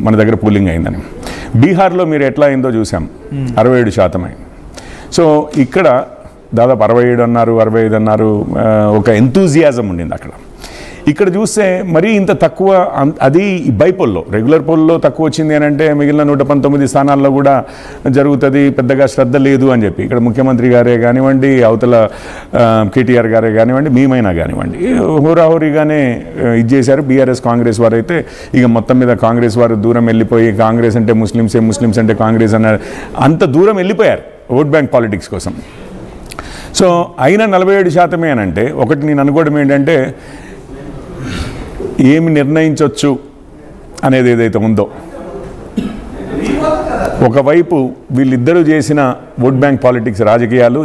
మన దగ్గర పోలింగ్ అయిందని. బీహార్లో మీరు ఎట్లా అయిందో చూసాం, 67% అయింది. సో ఇక్కడ దాదాపు 67 అన్నారు, 65 అన్నారు, ఒక ఎంతూజియాజం ఉండింది అక్కడ. ఇక్కడ చూస్తే మరీ ఇంత తక్కువ, అది బైపోల్లో, రెగ్యులర్ పోల్లో తక్కువ వచ్చింది అని అంటే మిగిలిన 119 స్థానాల్లో కూడా జరుగుతుంది, పెద్దగా శ్రద్ధ లేదు అని చెప్పి ఇక్కడ ముఖ్యమంత్రి గారే కానివ్వండి, అవతల కేటీఆర్ గారే కానివ్వండి, మేమైనా కానివ్వండి హోరాహోరీగానే ఇది చేశారు. బీఆర్ఎస్ కాంగ్రెస్ వారు అయితే ఇక మొత్తం మీద కాంగ్రెస్ వారు దూరం వెళ్ళిపోయి కాంగ్రెస్ అంటే ముస్లిమ్సే, ముస్లిమ్స్ అంటే కాంగ్రెస్ అన్నారు, అంత దూరం వెళ్ళిపోయారు ఓట్ బ్యాంక్ పాలిటిక్స్ కోసం. సో అయినా 47% అని అంటే ఒకటి నేను అనుకోవడం ఏంటంటే ఏమి నిర్ణయించవచ్చు అనేది ఏదైతే ఉందో, ఒకవైపు వీళ్ళిద్దరూ చేసిన ఓట్ బ్యాంక్ పాలిటిక్స్ రాజకీయాలు,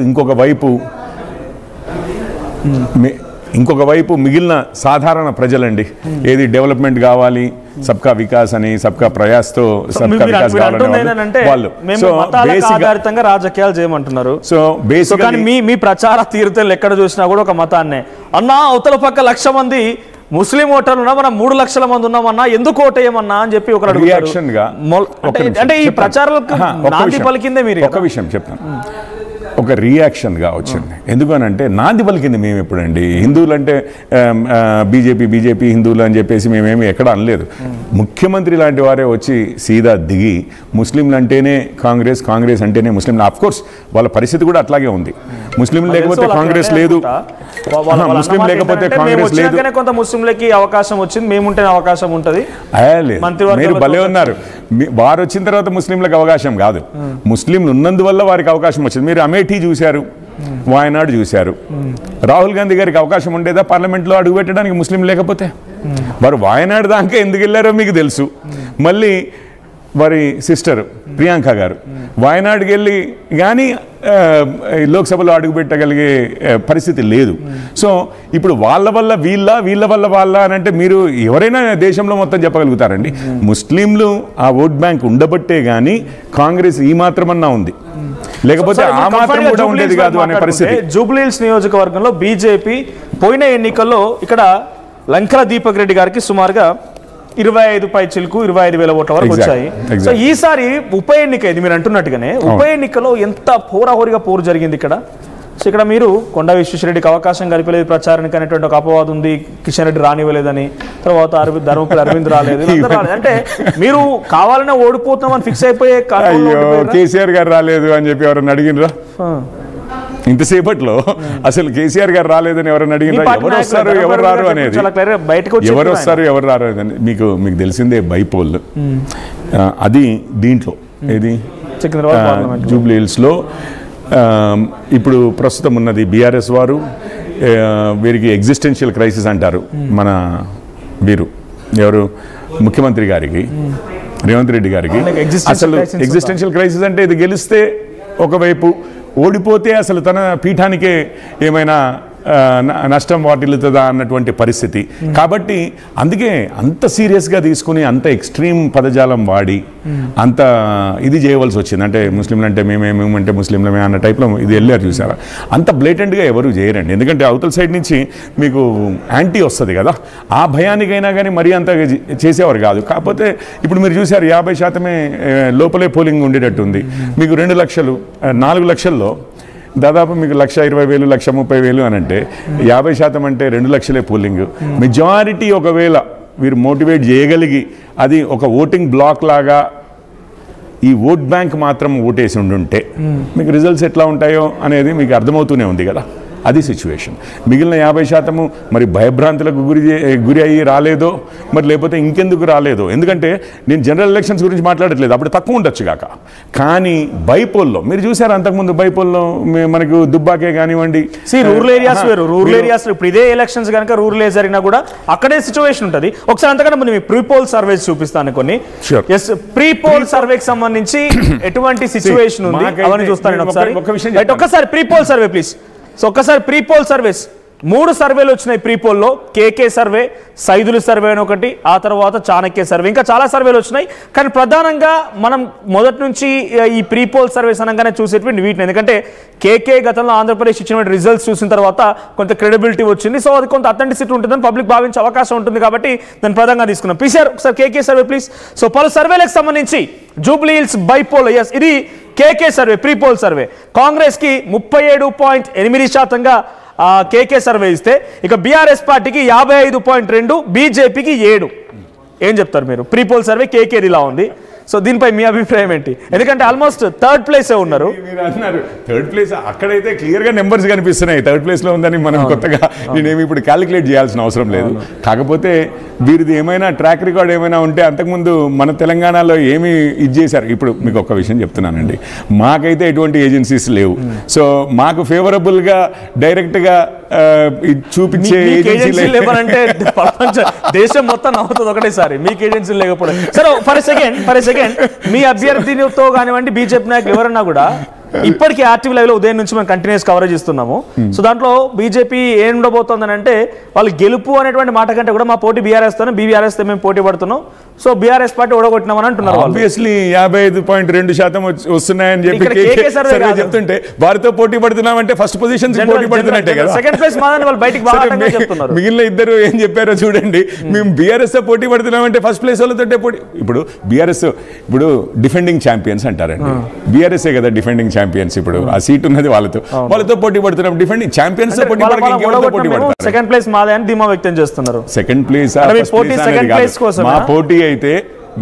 ఇంకొక వైపు మిగిలిన సాధారణ ప్రజలండి, ఏది డెవలప్మెంట్ కావాలి, సబ్కా వికాస్ అని, సబ్కా ప్రయాస్తో సబ్కా వికాస్ కావాలని వాళ్ళు ఆధారితంగా రాజకీయాలు చేయమంటున్నారు. సో బేసికల్లీ మీ ప్రచార తీరుతలు ఎక్కడ చూసినా కూడా ఒక మతాన్నే అన్నా, అవతల పక్క 1,00,000 మంది ముస్లిం ఓటర్లు ఉన్నా, మనం 3 లక్షల మంది ఉన్నామన్నా, ఎందుకు ఓటేయమన్నా అని చెప్పి ఒక రియాక్షన్ గా, అంటే ఈ ప్రచారాలకు నాంది పలికిందే. మీరు ఒక విషయం చెప్తాను, ఒక రియాక్షన్గా వచ్చింది. ఎందుకనంటే నాంది పలికింది మేము ఎప్పుడండి, హిందువులు అంటే బీజేపీ హిందువులు అని చెప్పేసి మేమేమి ఎక్కడ అనలేదు. ముఖ్యమంత్రి లాంటి వారే వచ్చి సీదా దిగి ముస్లింలు అంటేనే కాంగ్రెస్, కాంగ్రెస్ అంటేనే ముస్లింలు. ఆఫ్ కోర్స్ వాళ్ళ పరిస్థితి కూడా అట్లాగే ఉంది. ముస్లింలు లేకపోతే కాంగ్రెస్ లేదు, ముస్లిం లేకపోతే కాంగ్రెస్ లేదు. కొంత ముస్లింలకి అవకాశం వచ్చింది, మేముంటేనే అవకాశం ఉంటుంది. మీరు భలే ఉన్నారు, వారు వచ్చిన తర్వాత ముస్లింలకు అవకాశం కాదు, ముస్లింలు ఉన్నందువల్ల వారికి అవకాశం వచ్చింది. మీరు అమేఠీ చూశారు, వాయనాడు చూశారు. రాహుల్ గాంధీ గారికి అవకాశం ఉండేదా పార్లమెంట్లో అడుగుపెట్టడానికి ముస్లిం లేకపోతే? వారు వాయనాడు దాకా ఎందుకు వెళ్ళారో మీకు తెలుసు. మళ్ళీ వారి సిస్టర్ ప్రియాంక గారు వాయనాడుకి వెళ్ళి కానీ లోక్సభలో అడుగుపెట్టగలిగే పరిస్థితి లేదు. సో ఇప్పుడు వాళ్ళ వల్ల వీళ్ళ వల్ల వాళ్ళ అని అంటే మీరు ఎవరైనా దేశంలో మొత్తం చెప్పగలుగుతారండి. ముస్లింలు ఆ ఓట్ బ్యాంక్ ఉండబట్టే కానీ కాంగ్రెస్ ఈ మాత్రమన్నా ఉంది, లేకపోతే ఆ మాత్రం కూడా ఉండేది కాదు అనే పరిస్థితి. జూబ్లీహిల్స్ నియోజకవర్గంలో బీజేపీ పోయిన ఎన్నికల్లో ఇక్కడ లంకల దీపక్ రెడ్డి గారికి సుమారుగా 25 పైచిలకు 25,000 ఓట్ల వరకు వచ్చాయి. సో ఈసారి ఉప ఎన్నిక ఇది మీరు అంటున్నట్టుగానే, ఉప ఎన్నికలో ఎంత హోరాహోరీగా పోరు జరిగింది ఇక్కడ. సో ఇక్కడ మీరు కొండా విశ్వేశ్వరరెడ్డికి అవకాశం కల్పలేదు ప్రచారానికి అనేటువంటి ఒక అపవాదం ఉంది, కిషన్ రెడ్డి రానివ్వలేదని, తర్వాత ధర్మపురి అరవింద్ రాలేదు అంటే మీరు కావాలనే ఓడిపోతామని ఫిక్స్ అయిపోయే. కేసీఆర్ గారు రాలేదు అని చెప్పి ఎవరన్నా అడిగినరా? ఇంతసేపట్లో అసలు కేసీఆర్ గారు రాలేదని ఎవరైనా అడిగినా? ఎవరు వస్తారు ఎవరు రారు అనేది, ఎవరు వస్తారు ఎవరు రారు అనేది మీకు తెలిసిందే. బైపోల్ అది దీంట్లో ఏది జూబ్లీహిల్స్లో ఇప్పుడు ప్రస్తుతం ఉన్నది బీఆర్ఎస్ వారు, వీరికి ఎగ్జిస్టెన్షియల్ క్రైసిస్ అంటారు. మన వీరు ఎవరు ముఖ్యమంత్రి గారికి, రేవంత్ రెడ్డి గారికి అసలు ఎగ్జిస్టెన్షియల్ క్రైసిస్ అంటే ఇది గెలిస్తే ఒకవైపు, ఓడిపోతే అసలు తన పీఠానికే ఏమైనా నష్టం వాటిల్లుతుందా అన్నటువంటి పరిస్థితి. కాబట్టి అందుకే అంత సీరియస్గా తీసుకుని అంత ఎక్స్ట్రీమ్ పదజాలం వాడి అంత ఇది చేయవలసి వచ్చింది. అంటే ముస్లింలు అంటే మేమంటే ముస్లింలమే అన్న టైప్లో ఇది వెళ్ళారు చూసారా. అంత బ్లేటెంట్గా ఎవరు చేయరండి, ఎందుకంటే అవతల సైడ్ నుంచి మీకు యాంటీ వస్తుంది కదా, ఆ భయానికైనా కానీ మరీ అంత చేసేవారు కాదు. కాకపోతే ఇప్పుడు మీరు చూసారు 50% లోపలే పోలింగ్ ఉండేటట్టుంది. మీకు 2 లక్షలు 4 లక్షల్లో దాదాపు మీకు 1,20,000 1,30,000 అని అంటే 50% అంటే 2 లక్షలే పోలింగ్. మెజారిటీ ఒకవేళ వీరు మోటివేట్ చేయగలిగి అది ఒక ఓటింగ్ బ్లాక్ లాగా ఈ ఓట్ బ్యాంక్ మాత్రం ఓటేసి ఉండుంటే మీకు రిజల్ట్స్ ఎట్లా ఉంటాయో అనేది మీకు అర్థమవుతూనే ఉంది కదా. అది సిచ్యువేషన్. మిగిలిన 50% మరి భయభ్రాంతులకు గురి అయ్యి రాలేదో, మరి లేకపోతే ఇంకెందుకు రాలేదో. ఎందుకంటే నేను జనరల్ ఎలక్షన్స్ గురించి మాట్లాడట్లేదు, అప్పుడు తక్కువ ఉండొచ్చు కాక. కానీ బైపోల్లో మీరు చూసారు, అంతకుముందు బైపోల్లో మనకు దుబ్బాకే కానివ్వండి, రూరల్ ఏరియాస్ వేరు, రూరల్ ఏరియాస్ ఇప్పుడు ఇదే ఎలక్షన్స్ కనుక రూరల్ ఏరియా జరిగినా కూడా అక్కడే సిచ్యువేషన్ ఉంటుంది. ఒకసారి అంతకన్నా ముందు ప్రీ పోల్ సర్వేస్ చూపిస్తాను కొన్ని. ప్రీ పోల్ సర్వేకి సంబంధించి ఎటువంటి సిచ్యువేషన్ ఉంది అవన్నీ చూస్తాను ఒకసారి. ఒకసారి pre poll survey please. So ఒక్కసారి ప్రీ పోల్ సర్వీస్ 3 సర్వేలు వచ్చినాయి ప్రీపోల్లో. కేకే సర్వే, సైదులు సర్వే అని ఒకటి, ఆ తర్వాత చాణక్య సర్వే, ఇంకా చాలా సర్వేలు వచ్చినాయి. కానీ ప్రధానంగా మనం మొదటి నుంచి ఈ ప్రీపోల్ సర్వేస్ అనగానే చూసేటువంటి వీటిని, ఎందుకంటే కేకే గతంలో ఆంధ్రప్రదేశ్ ఇచ్చినటువంటి రిజల్ట్స్ చూసిన తర్వాత కొంత క్రెడిబిలిటీ వచ్చింది. సో అది కొంత అథెంటిసిటీ ఉంటుందని పబ్లిక్ భావించే అవకాశం ఉంటుంది కాబట్టి దాన్ని ప్రధానంగా తీసుకున్నాం. పీసీఆర్ ఒకసారి కేకే సర్వే ప్లీజ్. సో పలు సర్వేలకు సంబంధించి జూబ్లీ హిల్స్ బైపోల్, ఎస్ ఇది KK survey, prepoll survey. Congress కి 37.8% కేకే సర్వే ఇస్తే, ఇక బీఆర్ఎస్ పార్టీకి 55.2, బీజేపీకి 7. ఏం చెప్తారు మీరు? ప్రీపోల్ సర్వే కేకేది ఇలా ఉంది. సో దీనిపై మీ అభిప్రాయం ఏంటి? ఎందుకంటే ఆల్మోస్ట్ థర్డ్ ప్లేసే ఉన్నారు. మీరు అన్నారు థర్డ్ ప్లేస్, అక్కడైతే క్లియర్గా నెంబర్స్ కనిపిస్తున్నాయి థర్డ్ ప్లేస్లో ఉందని. మనం కొత్తగా నేనేమి ఇప్పుడు క్యాలిక్యులేట్ చేయాల్సిన అవసరం లేదు. కాకపోతే వీరిది ఏమైనా ట్రాక్ రికార్డ్ ఏమైనా ఉంటే అంతకుముందు మన తెలంగాణలో ఏమి ఇది చేశారు. ఇప్పుడు మీకు ఒక విషయం చెప్తున్నానండి, మాకైతే ఎటువంటి ఏజెన్సీస్ లేవు. సో మాకు ఫేవరబుల్గా డైరెక్ట్గా చూపించే ఏజెన్సీ లేవనంటే దేశం మొత్తం నవ్వుతుంది ఒకటేసారి, మీకు ఏజెన్సీ లేకపోవడం. సరే ఫర్ సెకండ్ మీ అభ్యర్థితో కానివ్వండి, బీజేపీ నాయకులు ఎవరన్నా కూడా ఇప్పటికీ యాక్టివ్ లైవ్ లో ఉదయం నుంచి మనం కంటిన్యూస్ కవరేజ్ ఇస్తున్నాము. సో దాంట్లో బీజేపీ ఏం ఉండబోతోందని అంటే, వాళ్ళు గెలుపు అనేటువంటి మాట కంటే కూడా మా పోటీ బీఆర్ఎస్ తోనే, బీఆర్ఎస్ తో మేము పోటీ పడుతున్నాం, సో బీఆర్ఎస్ పార్టీ ఓడగొట్టినామని అంటున్నారు. ఆబ్వియస్లీ 55.2% వస్తున్నాయని చెప్పి చెప్తుంటే వారితో పోటీ పడుతున్నామంటే ఫస్ట్ పొజిషన్ పోటీ పడుతున్నట్టే కదా. సెకండ్ ప్లేస్ మాదని వాళ్ళు బయటికి బాగా చెప్తున్నారు. మిగిలిన ఇద్దరు ఏం చెప్పారో చూడండి. మేము బీఆర్ఎస్ తో పోటీ పడుతున్నామంటే ఫస్ట్ ప్లేస్ వాళ్ళతో పోటీ. ఇప్పుడు బీఆర్ఎస్ ఇప్పుడు డిఫెండింగ్ ఛాంపియన్స్ అంటారండి, బీఆర్ఎస్ కదా డిఫెండింగ్ ఛాంపియన్స్. ఇప్పుడు ఆ సీట్ ఉన్నది వాళ్ళతో పోటీ పడుతున్నాం. డిఫెండింగ్ ఛాంపియన్స్ తో పోటీ పడతారు. సెకండ్ ప్లేస్ మాదే అని ధీమా వ్యక్తం చేస్తున్నారు. సెకండ్ ప్లేస్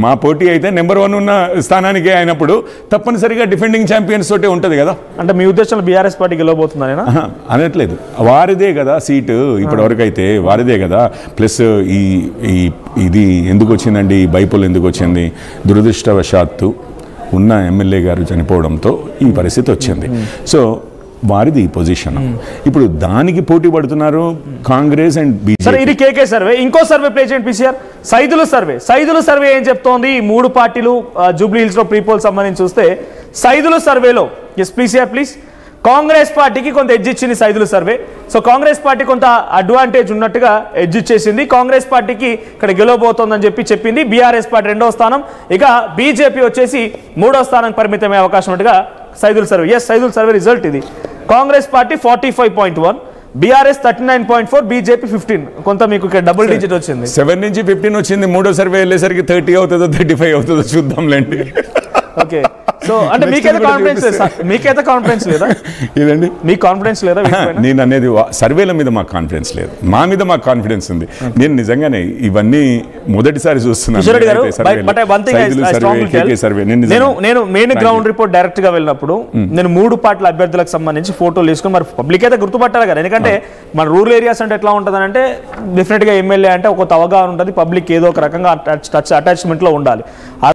మా పోటీ అయితే నెంబర్ 1 ఉన్న స్థానానికి అయినప్పుడు తప్పనిసరిగా డిఫెండింగ్ ఛాంపియన్స్ తోటే ఉంటుంది కదా. అంటే మీ ఉద్దేశంలో బీఆర్ఎస్ పార్టీ గెలవబోతుందా? అనట్లేదు, వారిదే కదా సీటు ఇప్పటి వరకు అయితే, వారిదే కదా. ప్లస్ ఇది ఎందుకు వచ్చిందండి, ఈ బైపోల్ ఎందుకు వచ్చింది? దురదృష్టవశాత్తు ఉన్న ఎమ్మెల్యే గారు చనిపోవడంతో ఈ పరిస్థితి వచ్చింది. సో వారిది ఈ పొజిషన్. ఇప్పుడు దానికి పోటీ పడుతున్నారు కాంగ్రెస్ అండ్ బీజేపీ. ఇది కేకే సర్వే. ఇంకో సర్వే ప్లే చేయండి పీసీఆర్. సైదులు సర్వే ఏం చెప్తోంది? ఈ 3 పార్టీలు జూబ్లీ హిల్స్ లో ప్రీపోల్ సంబంధించి చూస్తే సైదులు సర్వేలో, ఎస్ పీసీఆర్ ప్లీజ్, కాంగ్రెస్ పార్టీకి కొంత ఎడ్జ్ ఇచ్చింది Saidulu survey. So Congress party కొంత అడ్వాంటేజ్ ఉన్నట్టుగా ఎడ్జ్ ఇచ్చేసింది. కాంగ్రెస్ పార్టీకి ఇక్కడ గెలవబోతోందని చెప్పింది. బీఆర్ఎస్ పార్టీ 2వ స్థానం, ఇక బీజేపీ వచ్చేసి 3వ స్థానానికి పరిమితమయ్యే అవకాశం ఉన్నట్టుగా Saidulu survey. Yes Saidulu survey result ఇది. Congress party 45.1, BRS 39.4, BJP 15. కొంత మీకు ఇక్కడ డబుల్ డిజిట్ వచ్చింది. 7 నుంచి 15 వచ్చింది. 3వ సర్వే వెళ్ళేసరికి 30 అవుతుందో 35 అవుతుందో చూద్దాంలేండి. ఓకే, సో అంటే మీకైతే కాన్ఫిడెన్స్ లేదా? ఇదండి మీ కాన్ఫిడెన్స్ లేదా? నేను అనేది సర్వేల మీద మాకు కాన్ఫిడెన్స్ లేదు, మా మీద మాకు కాన్ఫిడెన్స్ ఉంది. నేను నిజంగానే ఇవన్నీ మొదటిసారి చూస్తున్నాను. నేను గ్రౌండ్ రిపోర్ట్ డైరెక్ట్ గా వెళ్ళినప్పుడు నేను 3 పార్టీల అభ్యర్థులకు సంబంధించి ఫోటోలు తీసుకుని, మరి పబ్లిక్ అయితే గుర్తుపట్టాలి కదా. ఎందుకంటే మన రూరల్ ఏరియాస్ అంటే ఎట్లా ఉంటుంది అంటే, డెఫినెట్ గా ఎమ్మెల్యే అంటే ఒక అవగాహన ఉంటుంది, పబ్లిక్ ఏదో ఒక రకంగా అటాచ్మెంట్ లో ఉండాలి.